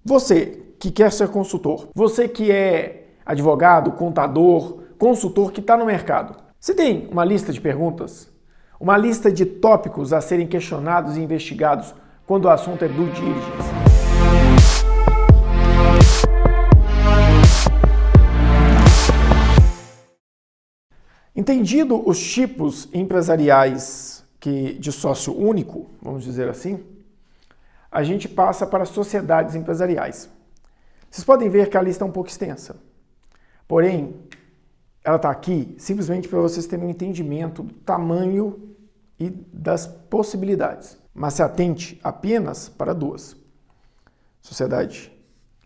Você que quer ser consultor, você que é advogado, contador, consultor que está no mercado, você tem uma lista de perguntas? Uma lista de tópicos a serem questionados e investigados quando o assunto é due diligence? Entendido os tipos empresariais de sócio único, vamos dizer assim, a gente passa para sociedades empresariais. Vocês podem ver que a lista é um pouco extensa, porém, ela está aqui simplesmente para vocês terem um entendimento do tamanho e das possibilidades. Mas se atente apenas para duas: sociedade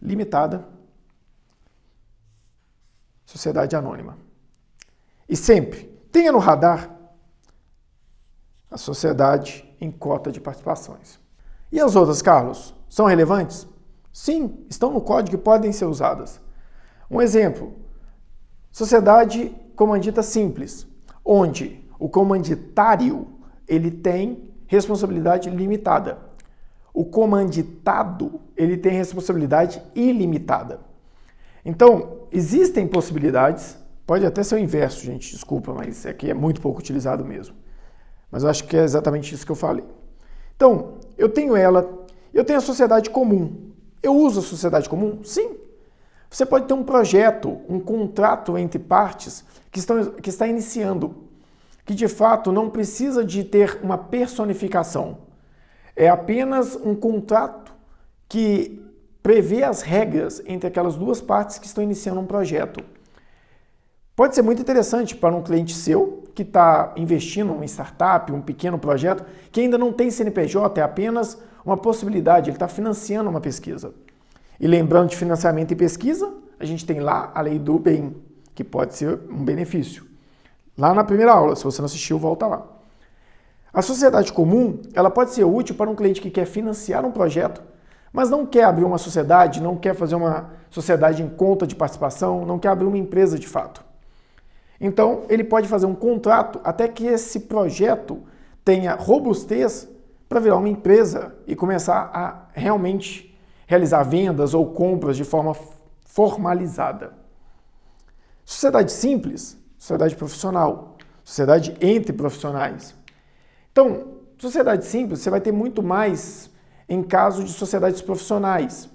limitada, sociedade anônima. E sempre tenha no radar a sociedade em cota de participações. E as outras, Carlos, são relevantes? Sim, estão no código e podem ser usadas. Um exemplo: sociedade comandita simples, onde o comanditário ele tem responsabilidade limitada. O comanditado ele tem responsabilidade ilimitada. Então, existem possibilidades, pode até ser o inverso, gente, desculpa, mas aqui é muito pouco utilizado mesmo. Mas eu acho que é exatamente isso que eu falei. Então, eu tenho a sociedade comum. Eu uso a sociedade comum? Sim. Você pode ter um projeto, um contrato entre partes que está iniciando, que de fato não precisa de ter uma personificação. É apenas um contrato que prevê as regras entre aquelas duas partes que estão iniciando um projeto. Pode ser muito interessante para um cliente seu que está investindo em uma startup, um pequeno projeto, que ainda não tem CNPJ, é apenas uma possibilidade, ele está financiando uma pesquisa. E lembrando de financiamento e pesquisa, a gente tem lá a lei do bem, que pode ser um benefício. Lá na primeira aula, se você não assistiu, volta lá. A sociedade comum, ela pode ser útil para um cliente que quer financiar um projeto, mas não quer abrir uma sociedade, não quer fazer uma sociedade em conta de participação, não quer abrir uma empresa de fato. Então, ele pode fazer um contrato até que esse projeto tenha robustez para virar uma empresa e começar a realmente realizar vendas ou compras de forma formalizada. Sociedade simples, sociedade profissional, sociedade entre profissionais. Então, sociedade simples você vai ter muito mais em caso de sociedades profissionais.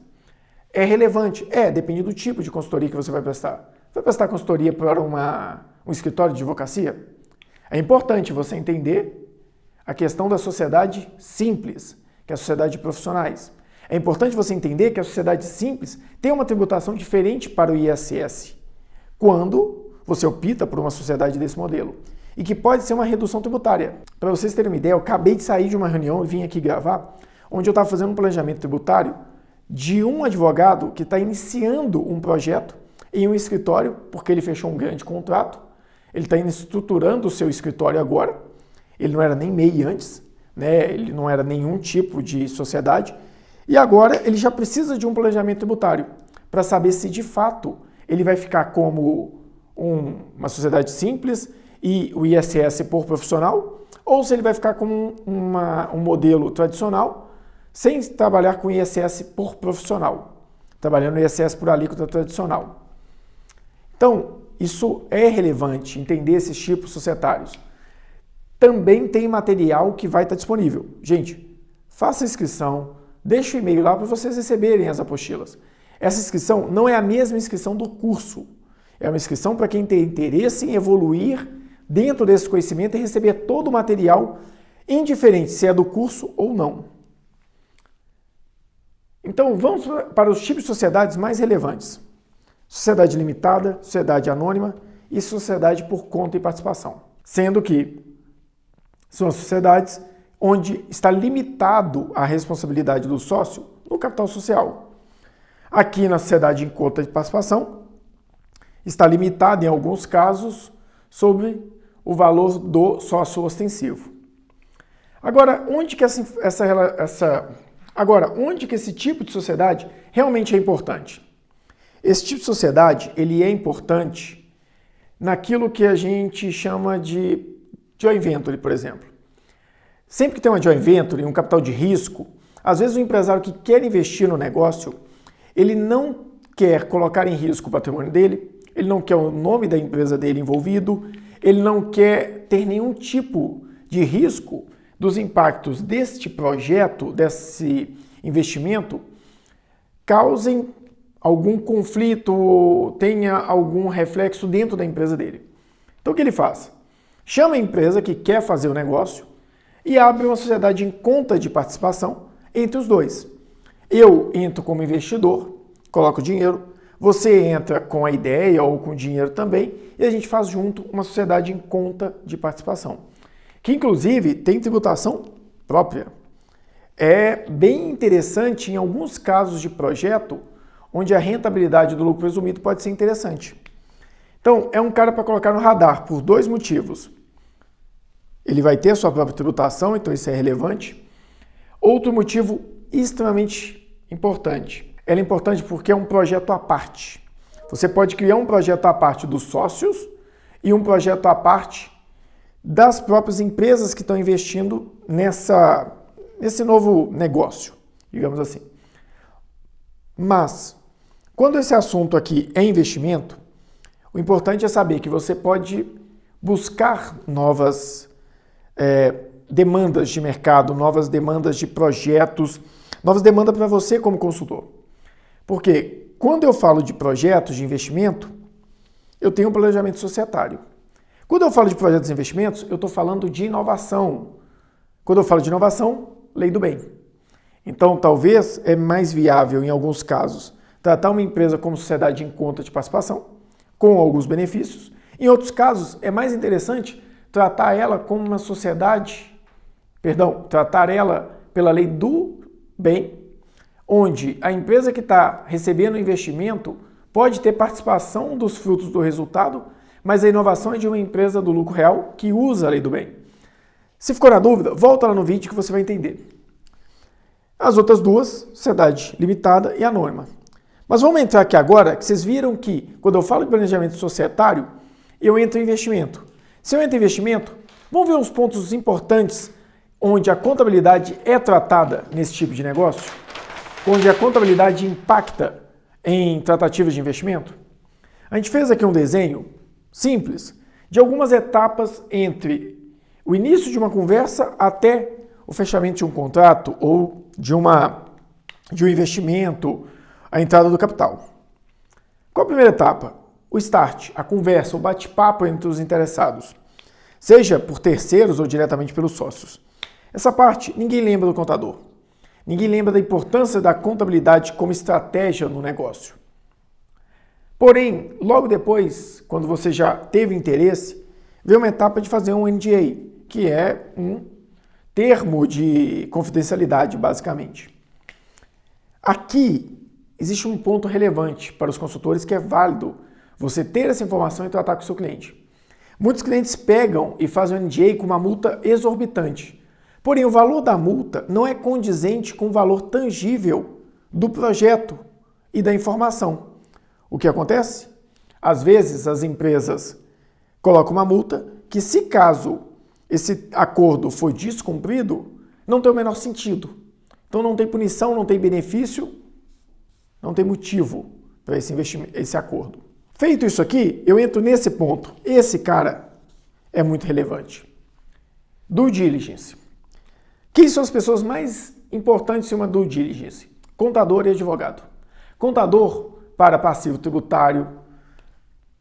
É relevante? Depende do tipo de consultoria que você vai prestar. Vai prestar consultoria para um escritório de advocacia? É importante você entender a questão da sociedade simples, que é a sociedade de profissionais. É importante você entender que a sociedade simples tem uma tributação diferente para o ISS, quando você opta por uma sociedade desse modelo, e que pode ser uma redução tributária. Para vocês terem uma ideia, eu acabei de sair de uma reunião e vim aqui gravar, onde eu estava fazendo um planejamento tributário de um advogado que está iniciando um projeto em um escritório, porque ele fechou um grande contrato, ele está estruturando o seu escritório agora, ele não era nem MEI antes, né? Ele não era nenhum tipo de sociedade, e agora ele já precisa de um planejamento tributário para saber se de fato ele vai ficar como uma sociedade simples e o ISS por profissional, ou se ele vai ficar como um modelo tradicional, sem trabalhar com ISS por profissional, trabalhando ISS por alíquota tradicional. Então, isso é relevante, entender esses tipos societários. Também tem material que vai estar disponível. Gente, faça a inscrição, deixe o e-mail lá para vocês receberem as apostilas. Essa inscrição não é a mesma inscrição do curso. É uma inscrição para quem tem interesse em evoluir dentro desse conhecimento e receber todo o material, indiferente se é do curso ou não. Então, vamos para os tipos de sociedades mais relevantes. Sociedade limitada, sociedade anônima e sociedade por conta e participação. Sendo que são as sociedades onde está limitado a responsabilidade do sócio no capital social. Aqui na sociedade em conta de participação, está limitado em alguns casos sobre o valor do sócio ostensivo. Agora, onde que esse tipo de sociedade realmente é importante? Esse tipo de sociedade, ele é importante naquilo que a gente chama de joint venture, por exemplo. Sempre que tem uma joint venture, um capital de risco, às vezes o empresário que quer investir no negócio, ele não quer colocar em risco o patrimônio dele, ele não quer o nome da empresa dele envolvido, ele não quer ter nenhum tipo de risco dos impactos deste projeto, desse investimento, causem algum conflito, tenha algum reflexo dentro da empresa dele. Então o que ele faz? Chama a empresa que quer fazer o negócio e abre uma sociedade em conta de participação entre os dois. Eu entro como investidor, coloco dinheiro, você entra com a ideia ou com dinheiro também e a gente faz junto uma sociedade em conta de participação, que inclusive tem tributação própria. É bem interessante em alguns casos de projeto onde a rentabilidade do lucro presumido pode ser interessante. Então, é um cara para colocar no radar por dois motivos. Ele vai ter a sua própria tributação, então isso é relevante. Outro motivo extremamente importante. Ela é importante porque é um projeto à parte. Você pode criar um projeto à parte dos sócios e um projeto à parte das próprias empresas que estão investindo nesse novo negócio, digamos assim. Mas, quando esse assunto aqui é investimento, o importante é saber que você pode buscar novas demandas de mercado, novas demandas de projetos, novas demandas para você como consultor. Porque quando eu falo de projetos de investimento, eu tenho um planejamento societário. Quando eu falo de projetos de investimentos, eu estou falando de inovação. Quando eu falo de inovação, lei do bem. Então, talvez é mais viável, em alguns casos, tratar uma empresa como sociedade em conta de participação, com alguns benefícios. Em outros casos, é mais interessante tratar ela como uma tratar ela pela lei do bem, onde a empresa que está recebendo o investimento pode ter participação dos frutos do resultado, mas a inovação é de uma empresa do lucro real que usa a lei do bem. Se ficou na dúvida, volta lá no vídeo que você vai entender. As outras duas, sociedade limitada e anônima. Mas vamos entrar aqui agora, que vocês viram que quando eu falo de planejamento societário, eu entro em investimento. Se eu entro em investimento, vamos ver uns pontos importantes onde a contabilidade é tratada nesse tipo de negócio, onde a contabilidade impacta em tratativas de investimento. A gente fez aqui um desenho simples de algumas etapas entre o início de uma conversa até o fechamento de um contrato ou de um investimento, a entrada do capital. Qual a primeira etapa? O start, a conversa, o bate-papo entre os interessados, seja por terceiros ou diretamente pelos sócios. Essa parte, ninguém lembra do contador. Ninguém lembra da importância da contabilidade como estratégia no negócio. Porém, logo depois, quando você já teve interesse, vem uma etapa de fazer um NDA, que é um termo de confidencialidade, basicamente. Aqui existe um ponto relevante para os consultores que é válido você ter essa informação e tratar com o seu cliente. Muitos clientes pegam e fazem um NDA com uma multa exorbitante. Porém, o valor da multa não é condizente com o valor tangível do projeto e da informação. O que acontece? Às vezes, as empresas colocam uma multa que, se caso esse acordo for descumprido, não tem o menor sentido. Então, não tem punição, não tem benefício, não tem motivo para esse acordo. Feito isso aqui, eu entro nesse ponto. Esse cara é muito relevante. Due diligence. Quem são as pessoas mais importantes em uma due diligence? Contador e advogado. Contador para passivo tributário,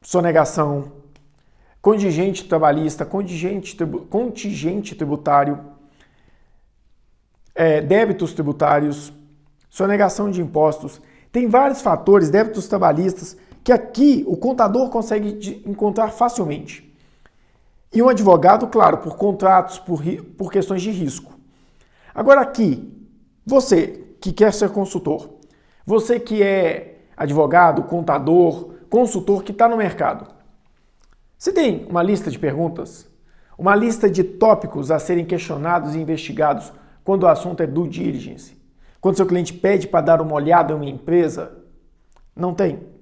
sonegação, contingente trabalhista, contingente tributário, débitos tributários, sonegação de impostos. Tem vários fatores, débitos trabalhistas, que aqui o contador consegue encontrar facilmente. E um advogado, claro, por contratos, por questões de risco. Agora aqui, você que quer ser consultor, você que é advogado, contador, consultor que está no mercado, você tem uma lista de perguntas, uma lista de tópicos a serem questionados e investigados quando o assunto é due diligence? Quando seu cliente pede para dar uma olhada em uma empresa? Não tem.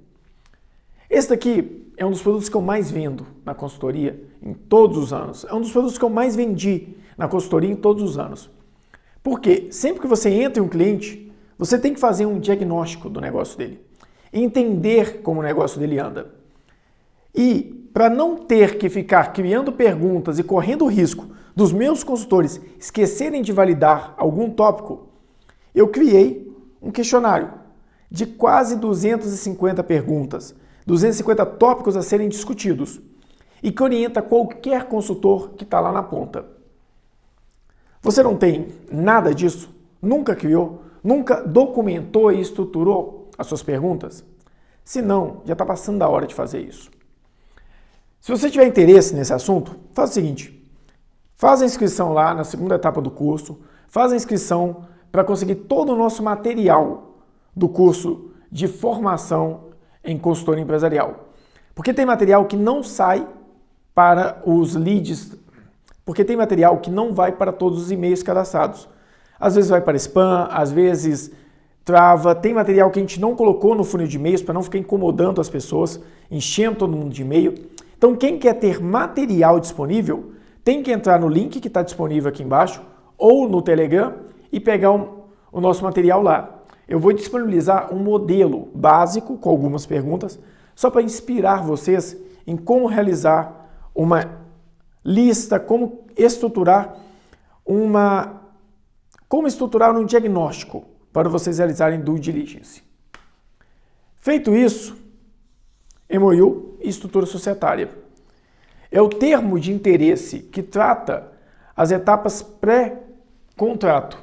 Esse daqui é um dos produtos que eu mais vendo na consultoria em todos os anos. É um dos produtos que eu mais vendi na consultoria em todos os anos. Porque sempre que você entra em um cliente, você tem que fazer um diagnóstico do negócio dele, entender como o negócio dele anda. E para não ter que ficar criando perguntas e correndo o risco dos meus consultores esquecerem de validar algum tópico, eu criei um questionário de quase 250 perguntas, 250 tópicos a serem discutidos e que orienta qualquer consultor que está lá na ponta. Você não tem nada disso? Nunca criou? Nunca documentou e estruturou as suas perguntas? Se não, já está passando a hora de fazer isso. Se você tiver interesse nesse assunto, faz o seguinte, faz a inscrição lá na segunda etapa do curso, faz a inscrição para conseguir todo o nosso material do curso de formação em consultoria empresarial. Porque tem material que não sai para os leads, porque tem material que não vai para todos os e-mails cadastrados. Às vezes vai para spam, às vezes trava, tem material que a gente não colocou no funil de e-mails para não ficar incomodando as pessoas, enchendo todo mundo de e-mail. Então quem quer ter material disponível, tem que entrar no link que está disponível aqui embaixo ou no Telegram e pegar o nosso material lá. Eu vou disponibilizar um modelo básico com algumas perguntas, só para inspirar vocês em como realizar uma lista, como estruturar um diagnóstico para vocês realizarem due diligence. Feito isso, MOU e estrutura societária. É o termo de interesse que trata as etapas pré-contrato.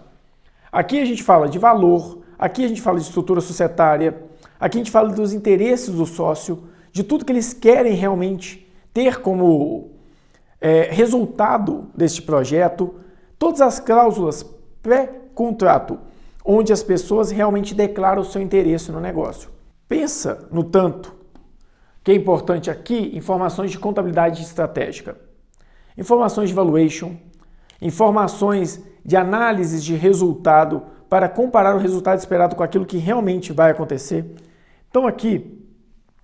Aqui a gente fala de valor, aqui a gente fala de estrutura societária, aqui a gente fala dos interesses do sócio, de tudo que eles querem realmente ter como resultado deste projeto, todas as cláusulas pré-contrato, onde as pessoas realmente declaram o seu interesse no negócio. Pensa no tanto que é importante aqui, informações de contabilidade estratégica, informações de valuation, informações de análises de resultado para comparar o resultado esperado com aquilo que realmente vai acontecer. Então aqui,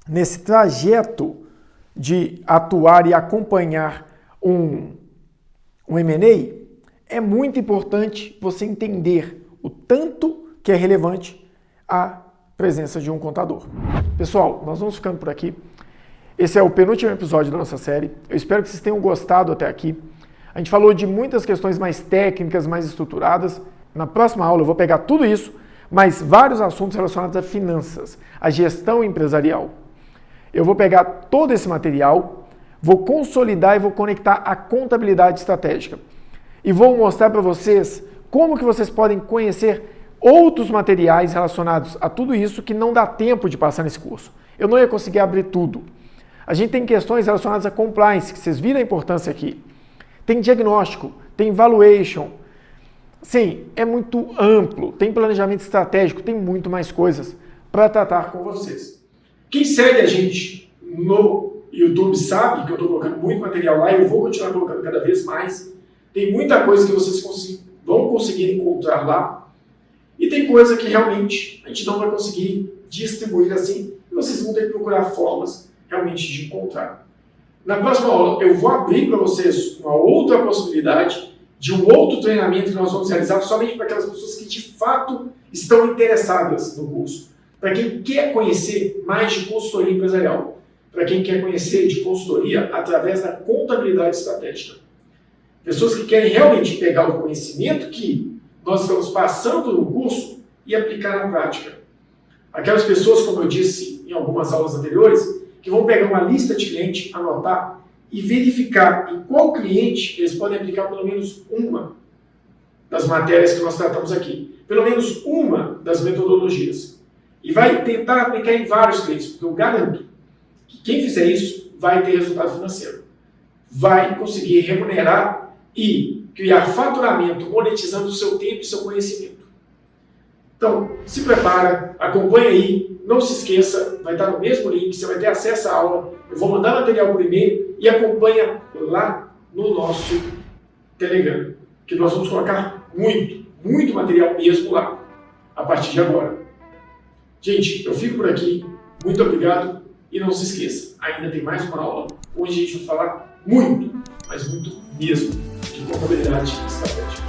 nesse trajeto de atuar e acompanhar um M&A, é muito importante você entender o tanto que é relevante a presença de um contador. Pessoal, nós vamos ficando por aqui. Esse é o penúltimo episódio da nossa série. Eu espero que vocês tenham gostado até aqui. A gente falou de muitas questões mais técnicas, mais estruturadas. Na próxima aula eu vou pegar tudo isso, mas vários assuntos relacionados a finanças, a gestão empresarial. Eu vou pegar todo esse material, vou consolidar e vou conectar a contabilidade estratégica. E vou mostrar para vocês como que vocês podem conhecer outros materiais relacionados a tudo isso que não dá tempo de passar nesse curso. Eu não ia conseguir abrir tudo. A gente tem questões relacionadas a compliance, que vocês viram a importância aqui. Tem diagnóstico, tem valuation. Sim, é muito amplo. Tem planejamento estratégico, tem muito mais coisas para tratar com vocês. Quem segue a gente no YouTube sabe que eu estou colocando muito material lá e eu vou continuar colocando cada vez mais. Tem muita coisa que vocês vão conseguir encontrar lá. E tem coisa que realmente a gente não vai conseguir distribuir assim, e vocês vão ter que procurar formas realmente de encontrar. Na próxima aula eu vou abrir para vocês uma outra possibilidade de um outro treinamento que nós vamos realizar somente para aquelas pessoas que de fato estão interessadas no curso. Para quem quer conhecer mais de consultoria empresarial, para quem quer conhecer de consultoria através da contabilidade estratégica. Pessoas que querem realmente pegar o conhecimento que nós estamos passando no curso e aplicar na prática. Aquelas pessoas, como eu disse em algumas aulas anteriores, que vão pegar uma lista de clientes, anotar e verificar em qual cliente eles podem aplicar pelo menos uma das matérias que nós tratamos aqui. Pelo menos uma das metodologias. E vai tentar aplicar em vários clientes, porque eu garanto que quem fizer isso vai ter resultado financeiro. Vai conseguir remunerar e criar faturamento monetizando o seu tempo e seu conhecimento. Então, se prepara, acompanha aí, não se esqueça, vai estar no mesmo link, você vai ter acesso à aula, eu vou mandar material por e-mail e acompanha lá no nosso Telegram, que nós vamos colocar muito material mesmo lá, a partir de agora. Gente, eu fico por aqui, muito obrigado e não se esqueça, ainda tem mais uma aula onde a gente vai falar muito, mas muito mesmo, de contabilidade estratégica.